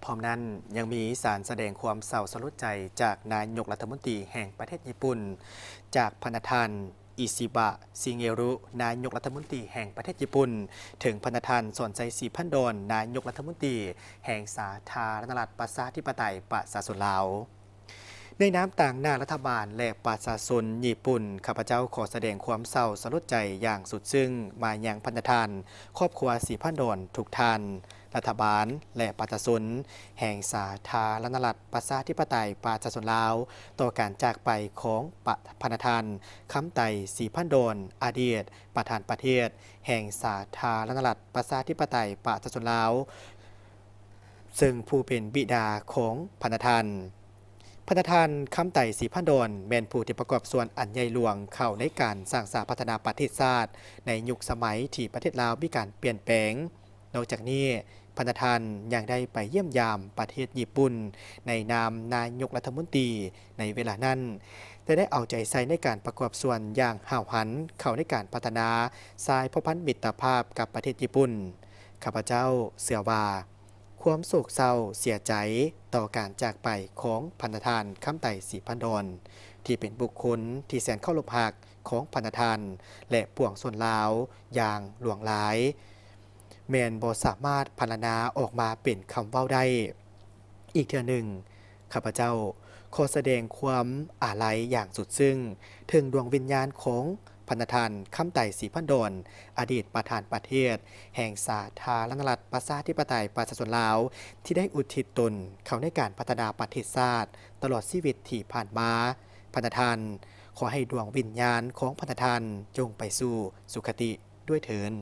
พร้อมนั้นยังมีสารแสดงความเศร้าสลดใจจากนายกรัฐมนตรีแห่งประเทศญี่ปุ่นจากพนธานอิชิบะซิเงรุนายกรัฐมนตรีแห่งประเทศญี่ปุ่นถึงพนธานสอนใจสีพันดอนนายกรัฐมนตรีแห่งสาธารณรัฐประชาธิปไตยประชาชนลาวในน้ำต่างหน้ารัฐบาลและประชาชนญี่ปุ่นข้าพเจ้าขอแสดงความเศร้าสลดใจอย่างสุดซึ้งมายังพนธานครอบครัวสีพันดอนทุกท่านรัฐบาลและประชาชนแห่งสาธารณรัฐประชาธิปไตยประชาชนลาวต่อการจากไปของพนธานคำไต่สีพันดอนอดีตประธานประเทศแห่งสาธารณรัฐประชาธิปไตยประชาชนลาวซึ่งผู้เป็นบิดาของพนธานพนธานคำไต่สีพันดอนแม่นผู้ที่ประกอบส่วนอันใหญ่หลวงเข้าในการสร้างสรรค์พัฒนาประเทศชาติในยุคสมัยที่ประเทศลาวมีการเปลี่ยนแปลงนอกจากนี้พนธานยังได้ไปเยี่ยมยามประเทศญี่ปุ่นในนามนายกรัฐมนตรีในเวลานั้นได้เอาใจใส่ในการประกอบส่วนอย่างห่าวหันเข้าในการพัฒนาสายพันธมิตรภาพกับประเทศญี่ปุ่นข้าพเจ้าเชื่อว่าความโศกเศร้าเสียใจต่อการจากไปของพันธานคำไต่สีพันดอนที่เป็นบุคคลที่แสนเคารพรักของพันธานและปวงส่วนลาวอย่างหลวงหลายแมนบ่สามารถพรรณนาออกมาเป็นคำเว้าได้อีกเทื่อหนึ่งข้าพเจ้าขอแสดงความอาลัยอย่างสุดซึ้งถึงดวงวิญญาณของพันธานคำไต่สีพันดอนอดีตประธานประเทศแห่งสาธารณรัฐประชาธิปไตยประชาชนลาวที่ได้อุทิศตนเข้าในการพัฒนาประเทศชาติตลอดชีวิตที่ผ่านมาพันธานขอให้ดวงวิญญาณของพันธานจงไปสู่สุคติด้วยเถิด